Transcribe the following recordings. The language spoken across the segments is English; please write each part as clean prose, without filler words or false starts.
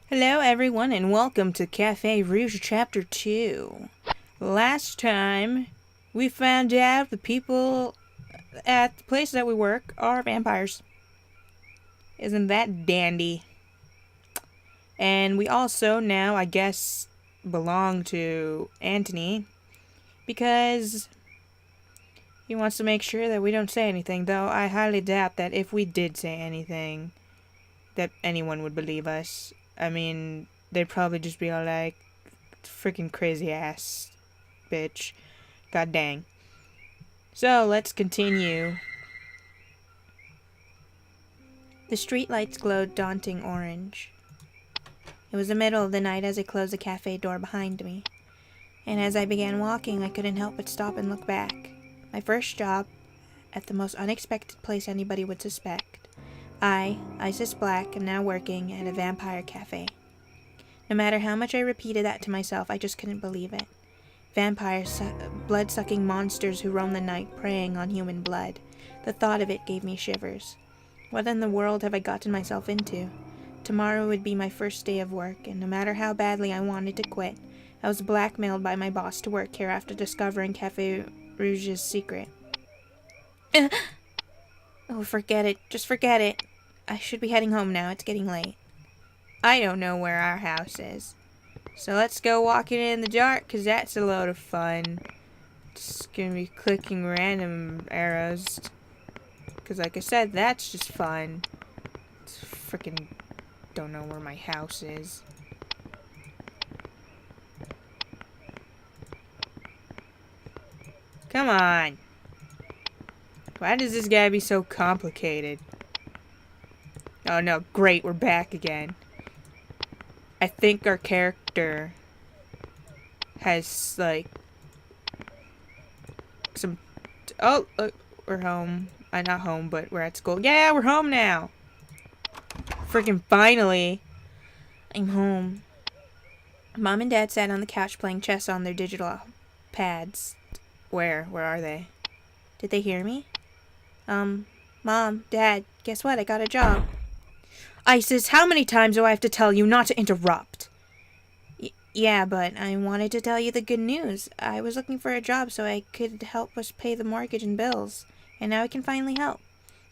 Hello everyone and welcome to Cafe Rouge Chapter 2. Last time, we found out the people at the place that we work are vampires. Isn't that dandy? And we also now, I guess, belong to Anthony because he wants to make sure that we don't say anything, though I highly doubt that if we did say anything, that anyone would believe us. I mean, they'd probably just be all like, freaking crazy ass bitch. God dang. So, let's continue. The streetlights glowed daunting orange. It was the middle of the night as I closed the cafe door behind me. And as I began walking, I couldn't help but stop and look back. My first job, at the most unexpected place anybody would suspect. Isis Black, am now working at a vampire cafe. No matter how much I repeated that to myself, I just couldn't believe it. Vampires, blood-sucking monsters who roam the night, preying on human blood. The thought of it gave me shivers. What in the world have I gotten myself into? Tomorrow would be my first day of work, and no matter how badly I wanted to quit, I was blackmailed by my boss to work here after discovering Cafe Rouge's secret. Oh, forget it. Just forget it. I should be heading home now. It's getting late. I don't know where our house is. So let's go walking in the dark, because that's a load of fun. Just gonna be clicking random arrows. Because like I said, that's just fun. It's freaking don't know where my house is. Come on. Why does this gotta be so complicated? Oh no, great, we're back again. I think our character has, like, some... Oh, look, we're home. Not home, but we're at school. Yeah, we're home now! Freaking finally! I'm home. Mom and Dad sat on the couch playing chess on their digital pads. Where? Where are they? Did they hear me? Mom, Dad, guess what? I got a job. Isis, how many times do I have to tell you not to interrupt? Yeah, but I wanted to tell you the good news. I was looking for a job so I could help us pay the mortgage and bills, and now I can finally help.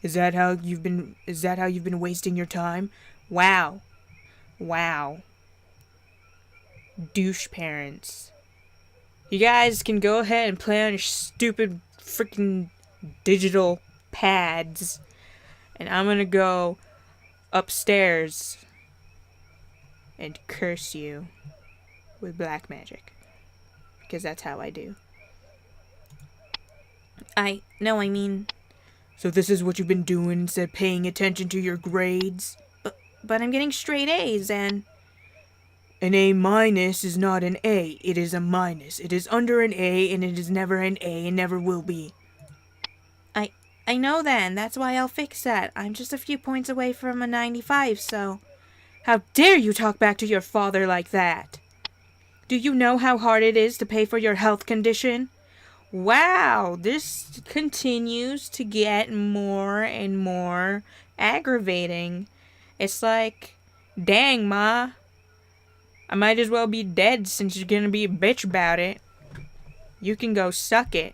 Is that how you've been wasting your time? Wow. Wow. Douche parents. You guys can go ahead and play on your stupid freaking digital pads, and I'm gonna go upstairs and curse you with black magic, because that's how I do. I mean... So this is what you've been doing instead of paying attention to your grades? But I'm getting straight A's and... An A minus is not an A, it is a minus. It is under an A and it is never an A and never will be. I know then, that's why I'll fix that. I'm just a few points away from a 95, so... How dare you talk back to your father like that? Do you know how hard it is to pay for your health condition? Wow, this continues to get more and more aggravating. It's like, dang, Ma. I might as well be dead since you're gonna be a bitch about it. You can go suck it.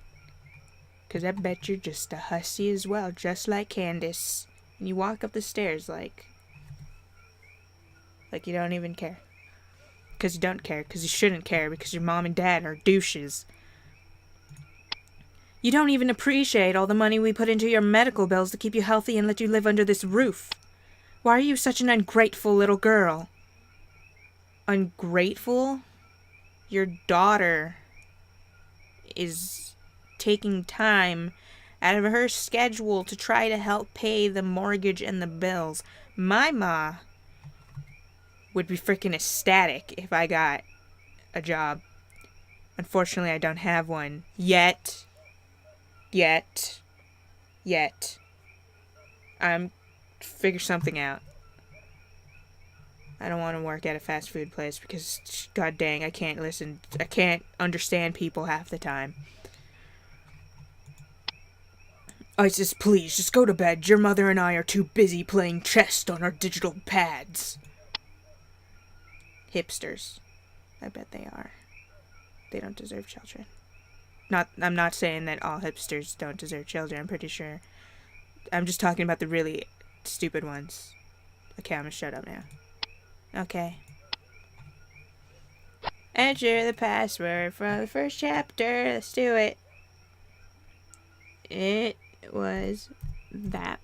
'Cause I bet you're just a hussy as well, just like Candace. And you walk up the stairs like you don't even care. 'Cause you don't care, 'cause you shouldn't care, because your mom and dad are douches. You don't even appreciate all the money we put into your medical bills to keep you healthy and let you live under this roof. Why are you such an ungrateful little girl? Ungrateful? Your daughter is taking time out of her schedule to try to help pay the mortgage and the bills. My ma would be freaking ecstatic if I got a job. Unfortunately, I don't have one. Yet. I'm figure something out. I don't want to work at a fast food place because, god dang, I can't understand people half the time. Isis, please, just go to bed. Your mother and I are too busy playing chess on our digital pads. Hipsters. I bet they are. They don't deserve children. I'm not saying that all hipsters don't deserve children. I'm pretty sure. I'm just talking about the really stupid ones. Okay, I'm gonna shut up now. Okay. Enter the password from the first chapter. Let's do it. It was that.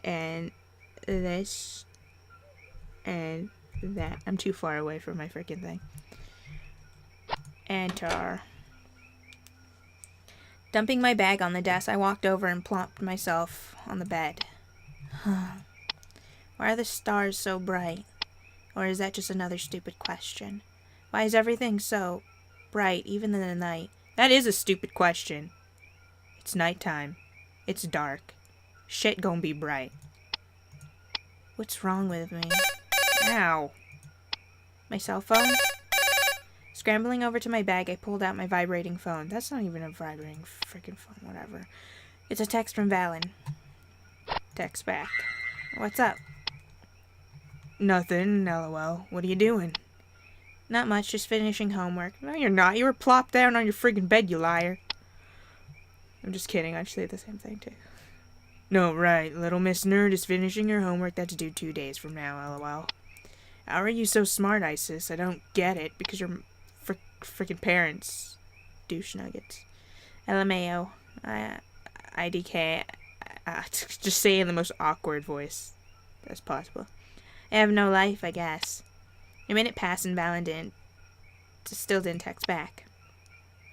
And this. And that. I'm too far away from my freaking thing. Enter. Dumping my bag on the desk, I walked over and plopped myself on the bed. Why are the stars so bright? Or is that just another stupid question? Why is everything so bright, even in the night? That is a stupid question. It's nighttime. It's dark. Shit gonna be bright. What's wrong with me? Ow. My cell phone? Scrambling over to my bag, I pulled out my vibrating phone. That's not even a vibrating freaking phone, whatever. It's a text from Valen. Text back. What's up? Nothing, lol. What are you doing? Not much, just finishing homework. No, you're not. You were plopped down on your friggin' bed, you liar. I'm just kidding. I'd say the same thing, too. No, right. Little Miss Nerd is finishing her homework that's due 2 days from now, lol. How are you so smart, Isis? I don't get it, because you're freaking parents. Douche nuggets. LMAO. IDK. Just say in the most awkward voice as possible. I have no life, I guess. A minute passed and Valen still didn't text back.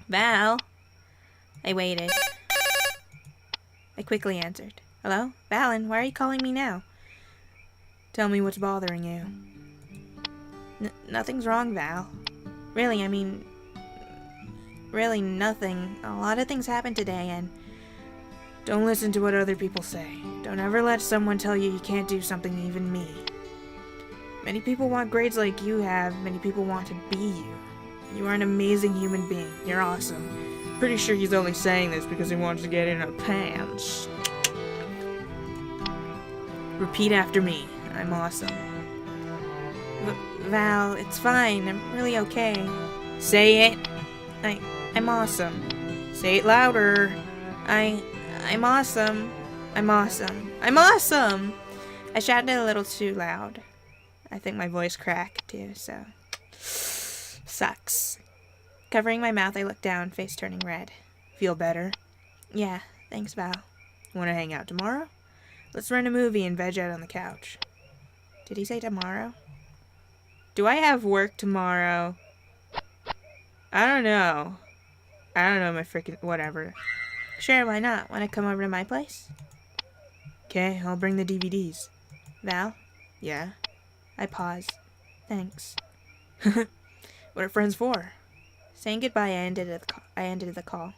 Val? I waited. I quickly answered. Hello? Valen, why are you calling me now? Tell me what's bothering you. Nothing's wrong, Val. Really, I mean... Really, nothing. A lot of things happened today, and... Don't listen to what other people say. Don't ever let someone tell you can't do something, even me. Many people want grades like you have. Many people want to be you. You are an amazing human being. You're awesome. Pretty sure he's only saying this because he wants to get in our pants. Repeat after me. I'm awesome. Val, it's fine. I'm really okay. Say it. I'm awesome. Say it louder. I'm awesome. I'm awesome. I'm awesome! I shouted a little too loud. I think my voice cracked too, so... Sucks. Covering my mouth, I looked down, face turning red. Feel better? Yeah, thanks, Val. Want to hang out tomorrow? Let's rent a movie and veg out on the couch. Did he say tomorrow? Do I have work tomorrow? I don't know. I don't know my freaking... Whatever. Sure, why not? Want to come over to my place? Okay, I'll bring the DVDs. Val? Yeah? I pause. Thanks. What are friends for? Saying goodbye, I ended the call.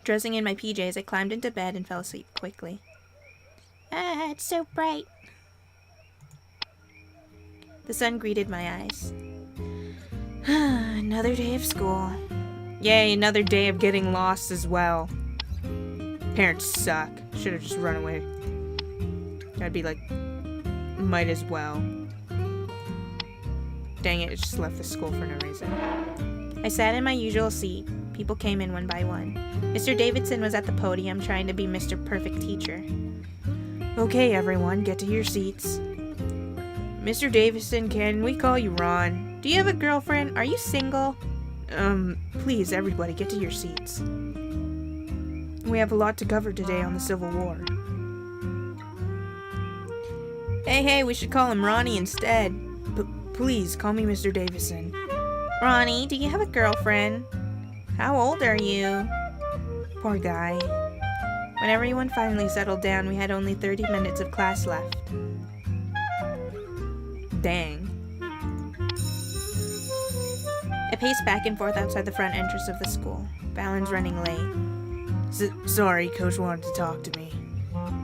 Dressing in my PJs, I climbed into bed and fell asleep quickly. Ah, it's so bright. The sun greeted my eyes. Another day of school. Yay, another day of getting lost as well. Parents suck. Should have just run away. I'd be like, might as well. Dang it, just left the school for no reason. I sat in my usual seat. People came in one by one. Mr. Davidson was at the podium trying to be Mr. Perfect Teacher. Okay, everyone, get to your seats. Mr. Davidson, can we call you Ron? Do you have a girlfriend? Are you single? Please, everybody, get to your seats. We have a lot to cover today on the Civil War. Hey, we should call him Ronnie instead. Please, call me Mr. Davison. Ronnie, do you have a girlfriend? How old are you? Poor guy. When everyone finally settled down, we had only 30 minutes of class left. Dang. I paced back and forth outside the front entrance of the school. Valen's running late. Sorry, Coach wanted to talk to me.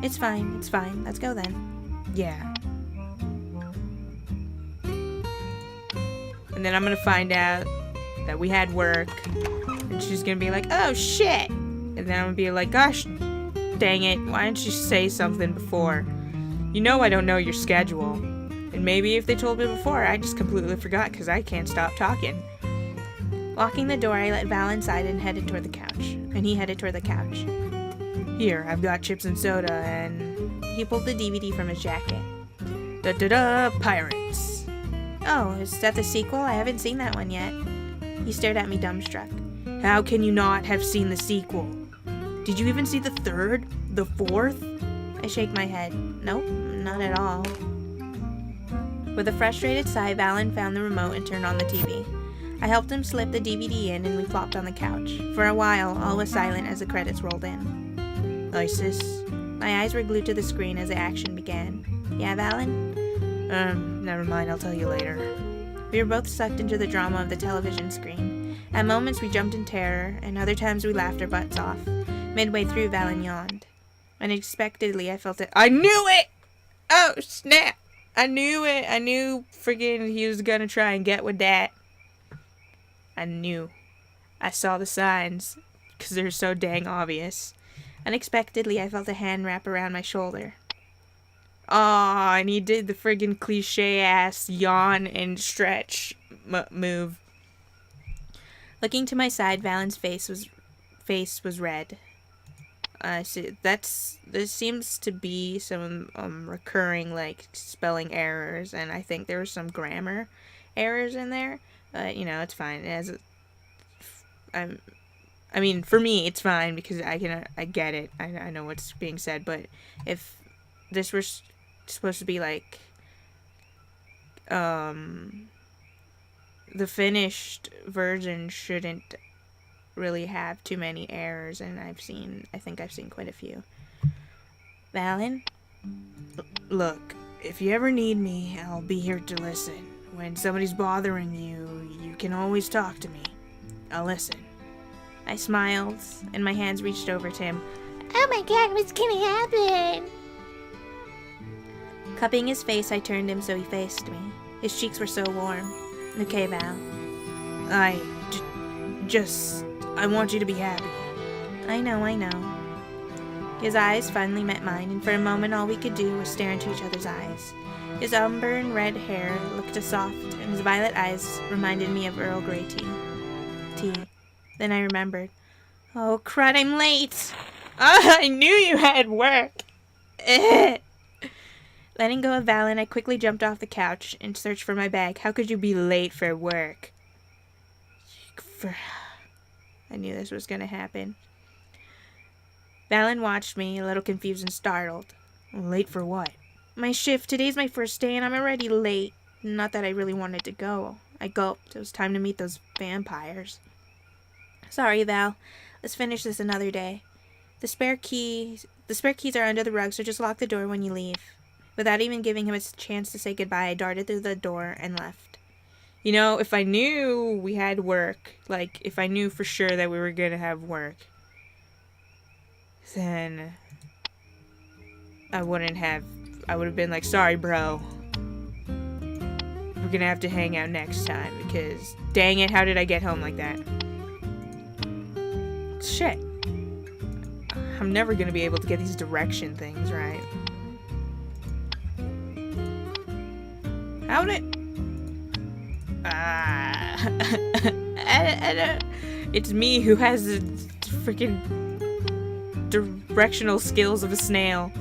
It's fine. Let's go then. Yeah. And then I'm gonna find out that we had work. And she's gonna be like, oh shit! And then I'm gonna be like, gosh, dang it, why didn't you say something before? You know I don't know your schedule. And And maybe if they told me before, I just completely forgot because I can't stop talking. Locking the door, I let Val inside and headed toward the couch. And he headed toward the couch. Here, I've got chips and soda, and he pulled the DVD from his jacket. Da-da-da, Pirates. Oh, is that the sequel? I haven't seen that one yet. He stared at me dumbstruck. How can you not have seen the sequel? Did you even see the third? The fourth? I shake my head. Nope, not at all. With a frustrated sigh, Valen found the remote and turned on the TV. I helped him slip the DVD in and we flopped on the couch. For a while, all was silent as the credits rolled in. ISIS. My eyes were glued to the screen as the action began. Yeah, Valen? Never mind, I'll tell you later. We were both sucked into the drama of the television screen. At moments we jumped in terror, and other times we laughed our butts off. Midway through, Valen yawned. Unexpectedly, I felt it. I knew it! Oh, snap! I knew it! I knew friggin' he was gonna try and get with that. I knew. I saw the signs, because they're so dang obvious. Unexpectedly, I felt a hand wrap around my shoulder. Aw, and he did the friggin' cliche-ass yawn and stretch move. Looking to my side, Valen's face was red. There seems to be some recurring, like, spelling errors, and I think there were some grammar errors in there. You know, it's fine. I mean, for me, it's fine because I get it. I know what's being said, but if this were supposed to be like, the finished version shouldn't really have too many errors, and I think I've seen quite a few. Valen? Look, if you ever need me, I'll be here to listen. When somebody's bothering you, you can always talk to me. I'll listen. I smiled, and my hands reached over to him. Oh my god, what's gonna happen? Cupping his face, I turned him so he faced me. His cheeks were so warm. Okay, Val. I want you to be happy. I know. His eyes finally met mine, and for a moment all we could do was stare into each other's eyes. His umber and red hair looked soft, and his violet eyes reminded me of Earl Grey tea. Then I remembered. Oh, crud, I'm late! I knew you had work! Letting go of Valen, I quickly jumped off the couch and searched for my bag. How could you be late for work? I knew this was going to happen. Valen watched me, a little confused and startled. Late for what? My shift. Today's my first day and I'm already late. Not that I really wanted to go. I gulped. It was time to meet those vampires. Sorry, Val. Let's finish this another day. The spare keys are under the rug, so just lock the door when you leave. Without even giving him a chance to say goodbye, I darted through the door and left. You know, if I knew we had work, like, if I knew for sure that we were going to have work, then I would have been like, sorry, bro. We're going to have to hang out next time, because, dang it, how did I get home like that? Shit. I'm never going to be able to get these direction things right. How did... It's me who has the freaking directional skills of a snail.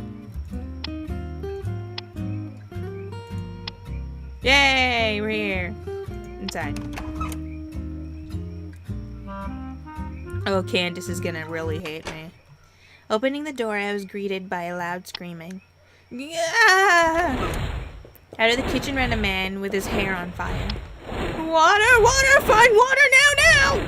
Yay, we're here. Inside. Oh, Candace is gonna really hate me. Opening the door, I was greeted by a loud screaming. Yeah! Out of the kitchen ran a man with his hair on fire. Water! Find water now!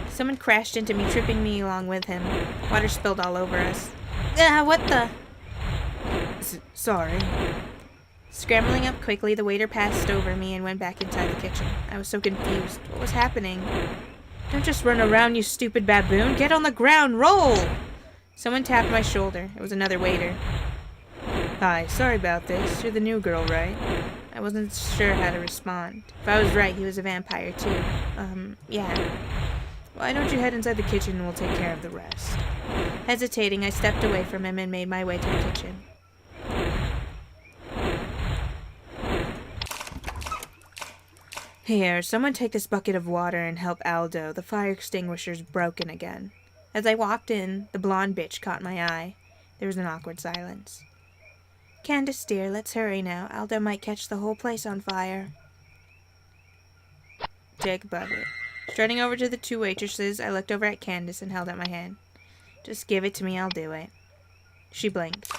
Someone crashed into me, tripping me along with him. Water spilled all over us. What the? Sorry. Scrambling up quickly, the waiter passed over me and went back inside the kitchen. I was so confused. What was happening? Don't just run around, you stupid baboon. Get on the ground. Roll! Someone tapped my shoulder. It was another waiter. Hi, sorry about this. You're the new girl, right? I wasn't sure how to respond. If I was right, he was a vampire too. Yeah. Why don't you head inside the kitchen and we'll take care of the rest? Hesitating, I stepped away from him and made my way to the kitchen. Here, someone take this bucket of water and help Aldo. The fire extinguisher's broken again. As I walked in, the blonde bitch caught my eye. There was an awkward silence. Candace, dear, let's hurry now. Aldo might catch the whole place on fire. Take a bucket. Strutting over to the two waitresses, I looked over at Candace and held out my hand. Just give it to me, I'll do it. She blinked.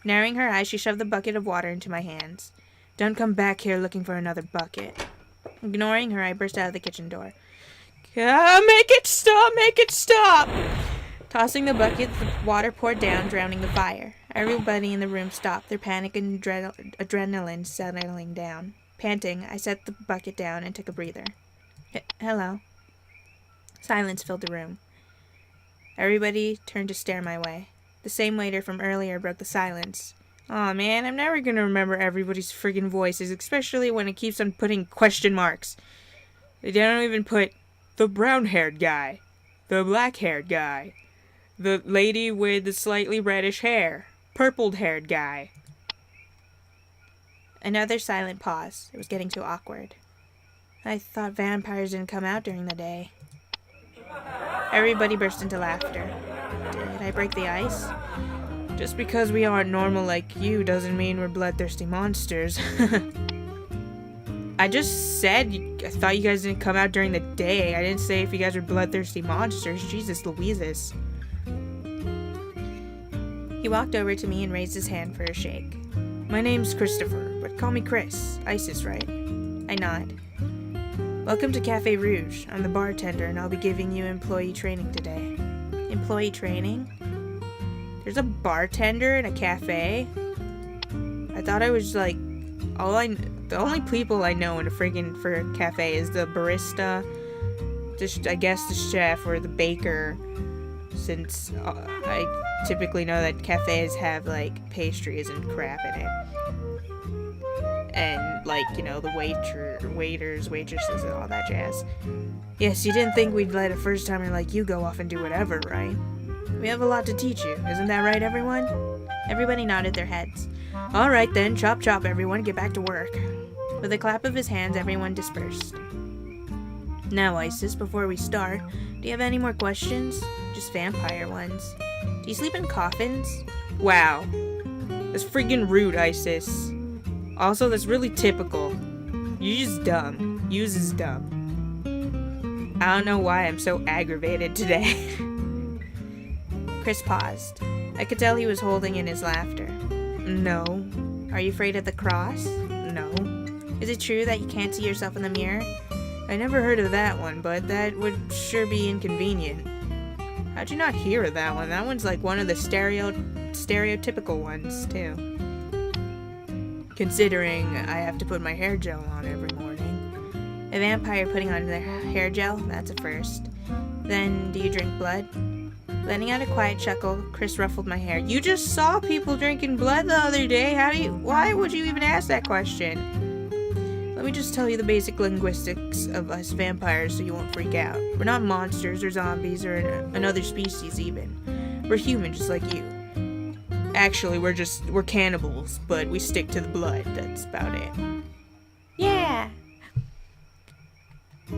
Narrowing her eyes, she shoved the bucket of water into my hands. Don't come back here looking for another bucket. Ignoring her, I burst out of the kitchen door. Make it stop! Make it stop! Tossing the bucket, the water poured down, drowning the fire. Everybody in the room stopped, their panic and adrenaline settling down. Panting, I set the bucket down and took a breather. Hello. Silence filled the room. Everybody turned to stare my way. The same waiter from earlier broke the silence. Aw, man, I'm never gonna remember everybody's friggin' voices, especially when it keeps on putting question marks. They don't even put the brown-haired guy, the black-haired guy, the lady with the slightly reddish hair, purpled-haired guy. Another silent pause. It was getting too awkward. I thought vampires didn't come out during the day. Everybody burst into laughter. Did I break the ice? Just because we aren't normal like you doesn't mean we're bloodthirsty monsters. I just said I thought you guys didn't come out during the day. I didn't say if you guys were bloodthirsty monsters. Jesus Louises. He walked over to me and raised his hand for a shake. My name's Christopher, but call me Chris. Isis, right? I nod. Welcome to Cafe Rouge. I'm the bartender and I'll be giving you employee training today. Employee training? There's a bartender in a cafe? I thought I was like, the only people I know in for a cafe is the barista, I guess the chef or the baker, since I typically know that cafes have like pastries and crap in it. And like, you know, the waiters, waitresses and all that jazz. Yes, you didn't think we'd let a first timer like you go off and do whatever, right? We have a lot to teach you. Isn't that right, everyone? Everybody nodded their heads. All right, then. Chop, chop, everyone. Get back to work. With a clap of his hands, everyone dispersed. Now, Isis, before we start, do you have any more questions? Just vampire ones. Do you sleep in coffins? Wow. That's friggin' rude, Isis. Also, that's really typical. You're just dumb. Yous is dumb. I don't know why I'm so aggravated today. Chris paused. I could tell he was holding in his laughter. No. Are you afraid of the cross? No. Is it true that you can't see yourself in the mirror? I never heard of that one, but that would sure be inconvenient. How'd you not hear of that one? That one's like one of the stereotypical ones, too. Considering I have to put my hair gel on every morning. A vampire putting on their hair gel? That's a first. Then, do you drink blood? Letting out a quiet chuckle, Chris ruffled my hair. You just saw people drinking blood the other day. Why would you even ask that question? Let me just tell you the basic linguistics of us vampires so you won't freak out. We're not monsters or zombies or another species even. We're human just like you. Actually, we're cannibals, but we stick to the blood. That's about it. Yeah!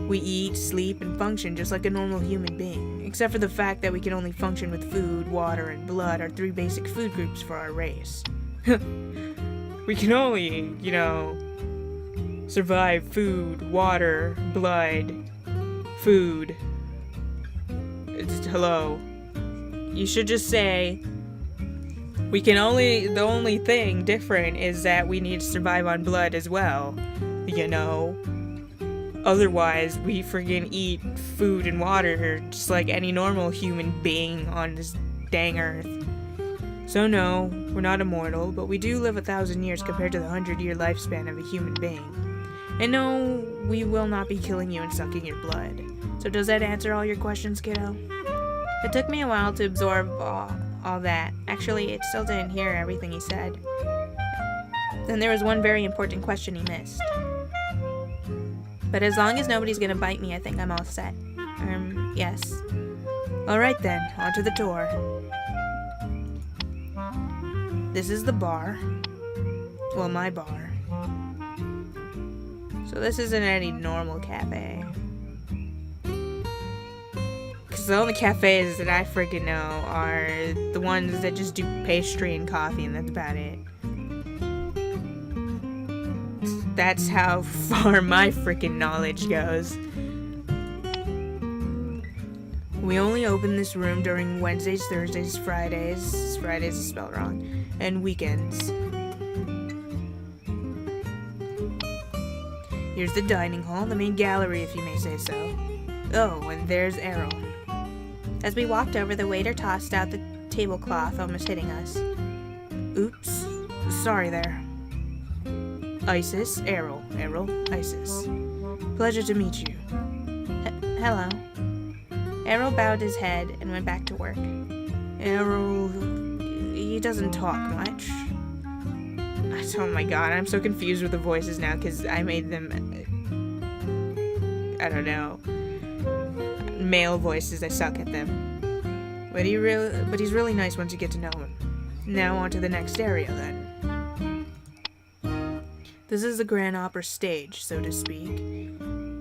We eat, sleep, and function just like a normal human being, except for the fact that we can only function with food, water, and blood, our three basic food groups for our race. We can only, survive food, water, blood, food. Hello. You should just say, the only thing different is that we need to survive on blood as well, Otherwise, we friggin' eat food and water just like any normal human being on this dang earth. So no, we're not immortal, but we do live 1,000 years compared to the 100-year lifespan of a human being. And no, we will not be killing you and sucking your blood. So does that answer all your questions, kiddo? It took me a while to absorb all that. Actually, it still didn't hear everything he said. Then there was one very important question he missed. But as long as nobody's gonna bite me, I think I'm all set. Yes. Alright then, on to the tour. This is the bar. Well, my bar. So this isn't any normal cafe. Because the only cafes that I freaking know are the ones that just do pastry and coffee, and that's about it. That's how far my freaking knowledge goes. We only open this room during Wednesdays, Thursdays, Fridays. Fridays is spelled wrong. And weekends. Here's the dining hall, the main gallery, if you may say so. Oh, and there's Errol. As we walked over, the waiter tossed out the tablecloth, almost hitting us. Oops. Sorry there. Isis, Errol. Errol, Isis. Pleasure to meet you. Hello. Errol bowed his head and went back to work. Errol, he doesn't talk much. Oh my god, I'm so confused with the voices now because I made them, I don't know, male voices. I suck at them. But he's really nice once you get to know him. Now on to the next area then. This is the Grand Opera stage, so to speak.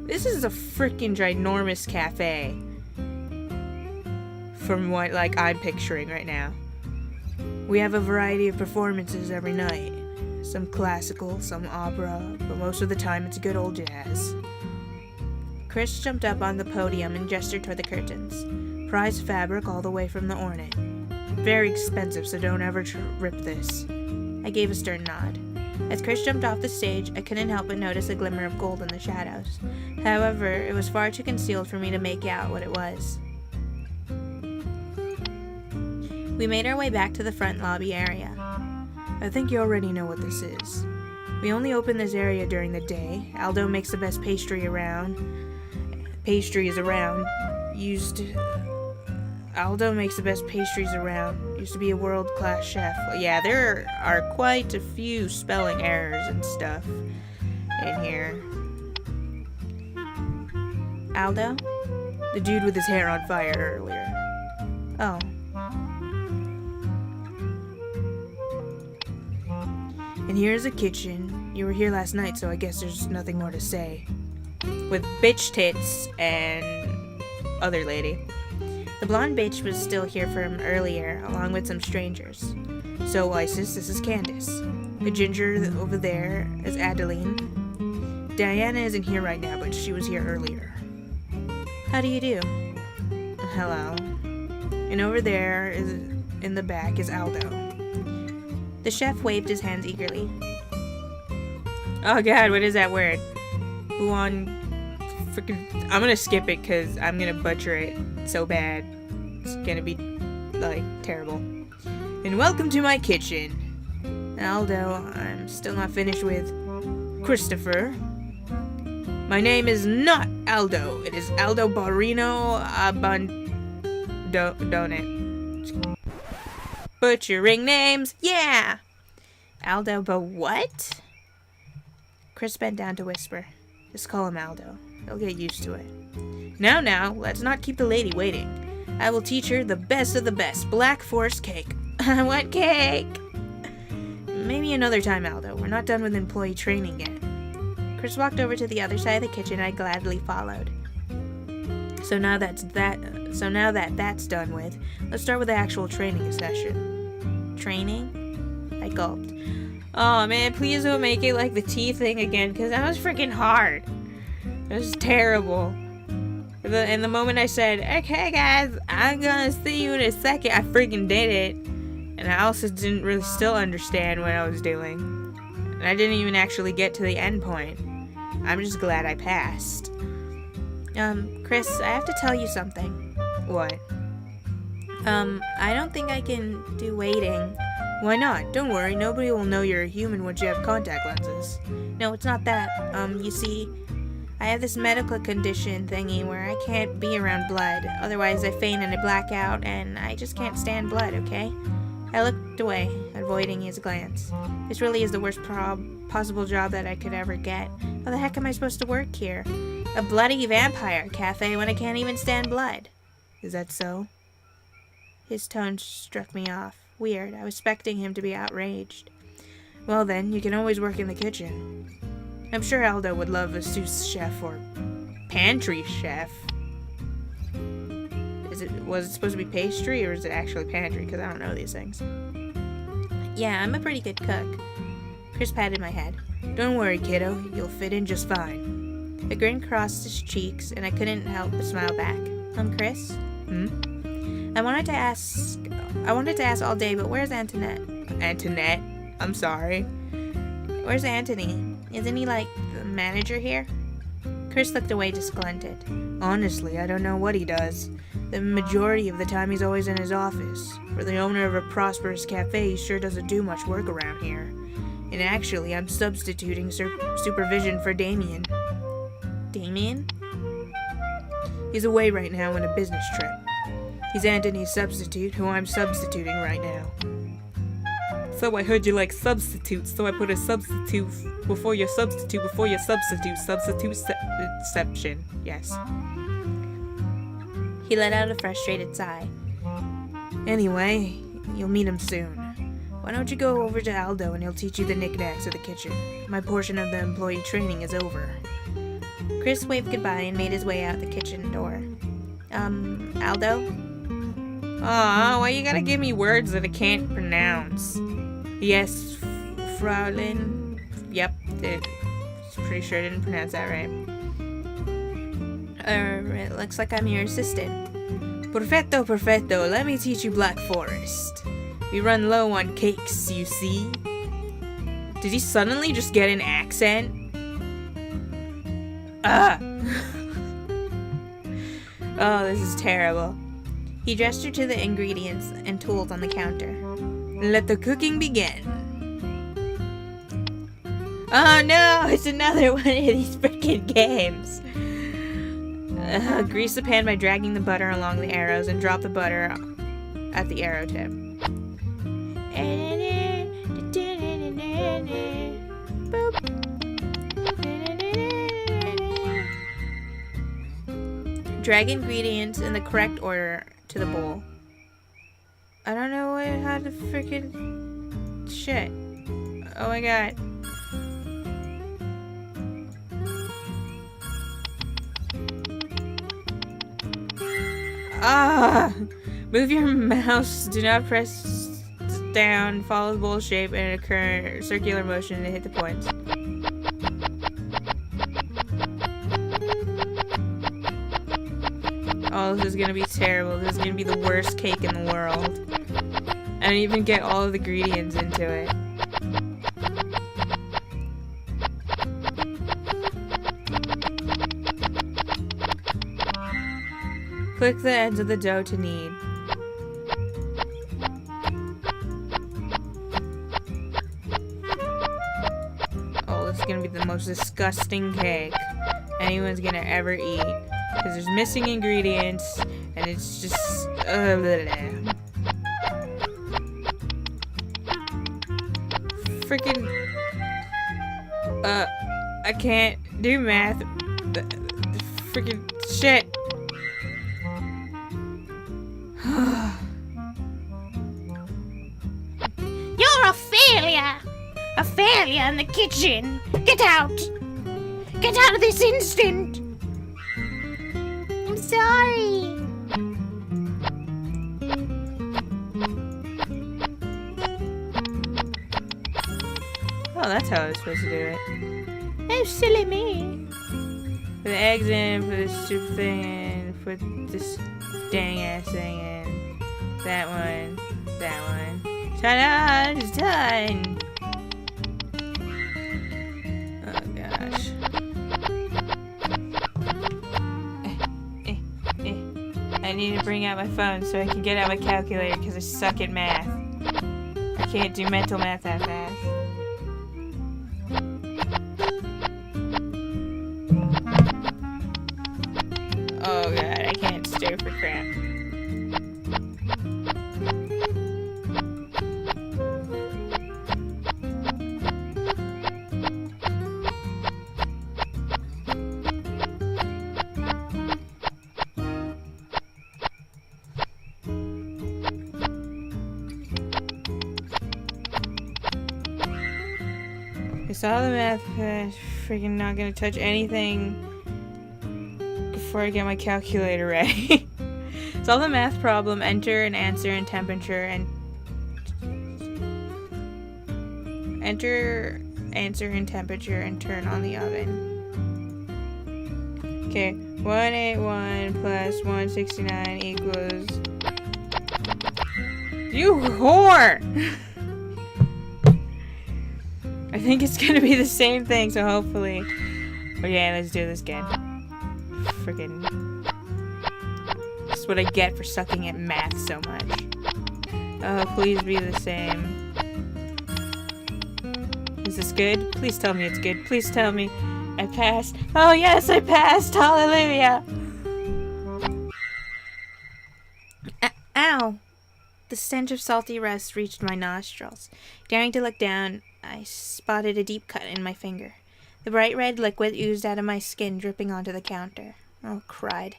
This is a freaking ginormous cafe. From what I'm picturing right now. We have a variety of performances every night. Some classical, some opera, but most of the time it's good old jazz. Chris jumped up on the podium and gestured toward the curtains. Prize fabric all the way from the Ornate. Very expensive, so don't ever rip this. I gave a stern nod. As Chris jumped off the stage, I couldn't help but notice a glimmer of gold in the shadows. However, it was far too concealed for me to make out what it was. We made our way back to the front lobby area. I think you already know what this is. We only open this area during the day. Aldo makes the best pastry around. Aldo makes the best pastries around. Used to be a world-class chef. Yeah, there are quite a few spelling errors and stuff in here. Aldo? The dude with his hair on fire earlier. Oh. And here's a kitchen. You were here last night, so I guess there's nothing more to say. With bitch tits and other lady. The blonde bitch was still here from earlier, along with some strangers. So, Isis, this is Candace. The ginger over there is Adeline. Diana isn't here right now, but she was here earlier. How do you do? Hello. And over there is in the back is Aldo. The chef waved his hands eagerly. Oh god, what is that word? Buon... I'm gonna skip it because I'm gonna butcher it so bad. It's gonna be, terrible. And welcome to my kitchen. Aldo, I'm still not finished with Christopher. My name is not Aldo. It is Aldobarino Abandonate. Butchering names, yeah! Aldo, but what? Chris bent down to whisper. Just call him Aldo. He'll get used to it. Now, let's not keep the lady waiting. I will teach her the best of the best, Black Forest cake. What cake? Maybe another time, Aldo. We're not done with employee training yet. Chris walked over to the other side of the kitchen and I gladly followed. So now that that's done with, let's start with the actual training session. Training? I gulped. Oh man, please don't make it like the tea thing again, because that was freaking hard. It was terrible. And the moment I said, okay guys, I'm gonna see you in a second, I freaking did it. And I also didn't really still understand what I was doing. And I didn't even actually get to the end point. I'm just glad I passed. Chris, I have to tell you something. What? I don't think I can do waiting. Why not? Don't worry, nobody will know you're a human once you have contact lenses. No, it's not that. You see, I have this medical condition thingy where I can't be around blood. Otherwise, I faint and I black out, and I just can't stand blood, okay? I looked away, avoiding his glance. This really is the worst possible job that I could ever get. How the heck am I supposed to work here? A bloody vampire cafe when I can't even stand blood. Is that so? His tone struck me off. Weird. I was expecting him to be outraged. Well then, you can always work in the kitchen. I'm sure Aldo would love a sous chef or pantry chef. Was it supposed to be pastry or is it actually pantry? Because I don't know these things. Yeah, I'm a pretty good cook. Chris patted my head. Don't worry, kiddo. You'll fit in just fine. A grin crossed his cheeks, and I couldn't help but smile back. Chris? I wanted to ask all day, but where's Antoinette? Antoinette? I'm sorry. Where's Anthony? Isn't he, like, the manager here? Chris looked away discontented. Honestly, I don't know what he does. The majority of the time he's always in his office. For the owner of a prosperous cafe, he sure doesn't do much work around here. And actually, I'm substituting supervision for Damien. Damien? He's away right now on a business trip. He's Anthony's substitute, who I'm substituting right now. So I heard you like substitutes, so I put a substitute before your substitute before your substitute. Substituteception. Yes. He let out a frustrated sigh. Anyway, you'll meet him soon. Why don't you go over to Aldo and he'll teach you the knickknacks of the kitchen. My portion of the employee training is over. Chris waved goodbye and made his way out the kitchen door. Aldo? Aw, why you gotta give me words that I can't pronounce? Yes, Fraulein. Yep, pretty sure I didn't pronounce that right. It looks like I'm your assistant. Perfetto, perfetto. Let me teach you Black Forest. We run low on cakes, you see. Did he suddenly just get an accent? Oh, this is terrible. He gestured to the ingredients and tools on the counter. Let the cooking begin. Oh no, it's another one of these freaking games. Grease the pan by dragging the butter along the arrows and drop the butter at the arrow tip. Drag ingredients in the correct order to the bowl. I don't know how to freaking shit. Oh my god. Move your mouse. Do not press down. Follow the bowl shape and a circular motion to hit the points. Oh, this is gonna be terrible. This is gonna be the worst cake in the world. I don't even get all of the ingredients into it. Click the ends of the dough to knead. Oh, this is gonna be the most disgusting cake anyone's gonna ever eat. Because there's missing ingredients, and it's just... Freaking... I can't do math. Freaking shit. You're a failure! A failure in the kitchen! Get out! Get out of this instant! I'm sorry! Oh, that's how I was supposed to do it. Oh, silly me. Put the eggs in, put the soup thing in, put this dang ass thing in. That one. Ta-da! It's done! Oh gosh. I need to bring out my phone so I can get out my calculator because I suck at math. I can't do mental math that fast. Oh god, I can't stare for crap. Solve the math. Freaking not gonna touch anything before I get my calculator ready. Solve the math problem. Enter an answer and temperature and enter answer and temperature and turn on the oven. Okay, 181 plus 169 equals. You whore! I think it's gonna be the same thing, so hopefully. Okay, let's do this again. Freaking. This is what I get for sucking at math so much. Oh, please be the same. Is this good? Please tell me it's good. Please tell me I passed. Oh yes, I passed! Hallelujah! Ow! The stench of salty rust reached my nostrils. Daring to look down, I spotted a deep cut in my finger. The bright red liquid oozed out of my skin, dripping onto the counter. Oh, cried.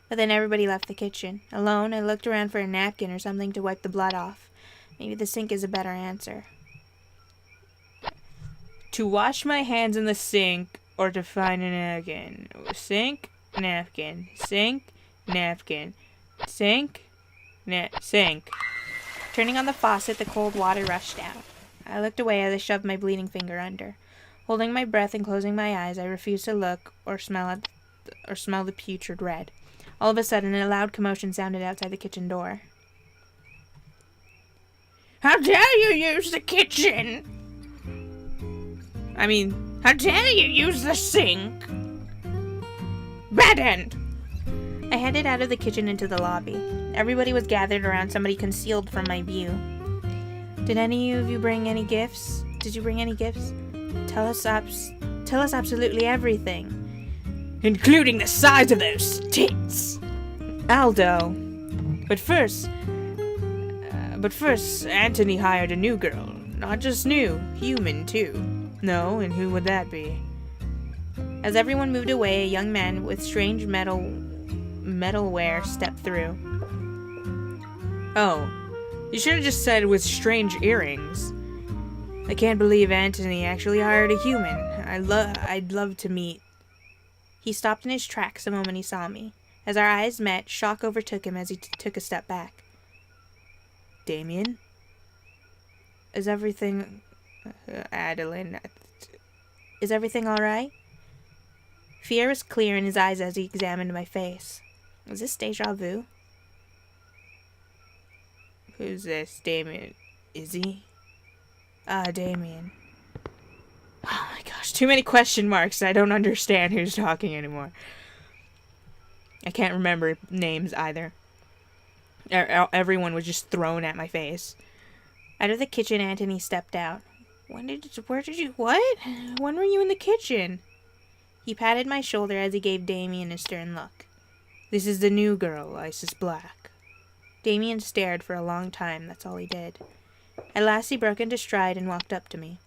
But then everybody left the kitchen. Alone, I looked around for a napkin or something to wipe the blood off. Maybe the sink is a better answer. To wash my hands in the sink or to find a napkin. Sink, napkin. Sink, napkin. Sink, sink. Turning on the faucet, the cold water rushed out. I looked away as I shoved my bleeding finger under. Holding my breath and closing my eyes, I refused to look or smell the putrid red. All of a sudden, a loud commotion sounded outside the kitchen door. How dare you use the kitchen? How dare you use the sink? Bad end! I headed out of the kitchen into the lobby. Everybody was gathered around somebody concealed from my view. Did any of you bring any gifts? Did you bring any gifts? Tell us absolutely everything. Including the size of those tits! Aldo. But first, Anthony hired a new girl. Not just new, human too. No, and who would that be? As everyone moved away, a young man with strange metalware stepped through. Oh, you should have just said with strange earrings. I can't believe Anthony actually hired a human. I'd love to meet. He stopped in his tracks the moment he saw me. As our eyes met, shock overtook him as he took a step back. Damien? Is everything... Adeline... Is everything all right? Fear was clear in his eyes as he examined my face. Was this deja vu? Who's this? Damien? Is he? Damien. Oh my gosh, too many question marks. I don't understand who's talking anymore. I can't remember names either. Everyone was just thrown at my face. Out of the kitchen, Anthony stepped out. When were you in the kitchen? He patted my shoulder as he gave Damien a stern look. This is the new girl, Isis Black. Damien stared for a long time, that's all he did. At last he broke into stride and walked up to me.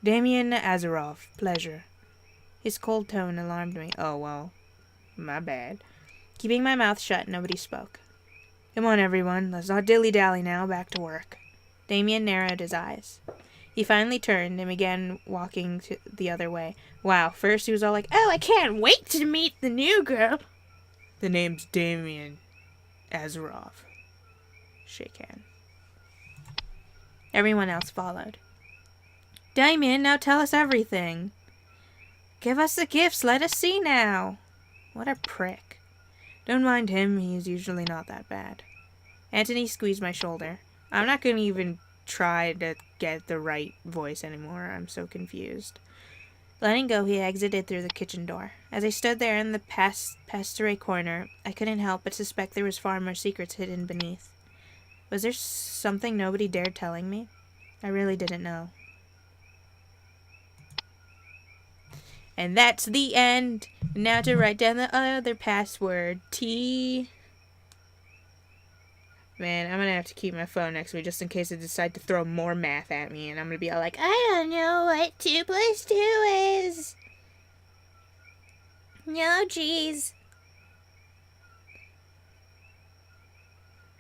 Damien Azaroff, pleasure. His cold tone alarmed me. Oh, well, my bad. Keeping my mouth shut, nobody spoke. Come on, everyone, let's not dilly-dally now, back to work. Damien narrowed his eyes. He finally turned and began walking the other way. Wow, first he was all like, "Oh, I can't wait to meet the new girl." The name's Damien Azaroff. Shake hand. Everyone else followed. Damien, now tell us everything. Give us the gifts, let us see now. What a prick. Don't mind him, he's usually not that bad. Anthony squeezed my shoulder. I'm not going to even try to get the right voice anymore. I'm so confused. Letting go, he exited through the kitchen door. As I stood there in the pastry corner, I couldn't help but suspect there was far more secrets hidden beneath. Was there something nobody dared telling me? I really didn't know. And that's the end. Now to write down the other password. T. Man, I'm going to have to keep my phone next to me just in case they decide to throw more math at me. And I'm going to be all like, I don't know what 2 + 2 is. No, jeez.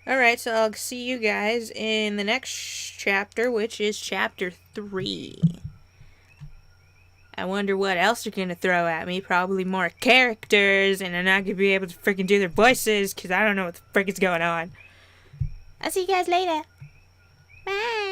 Alright, so I'll see you guys in the next chapter, which is chapter 3. I wonder what else they're gonna throw at me. Probably more characters, and I'm not gonna be able to freaking do their voices because I don't know what the frick is going on. I'll see you guys later. Bye.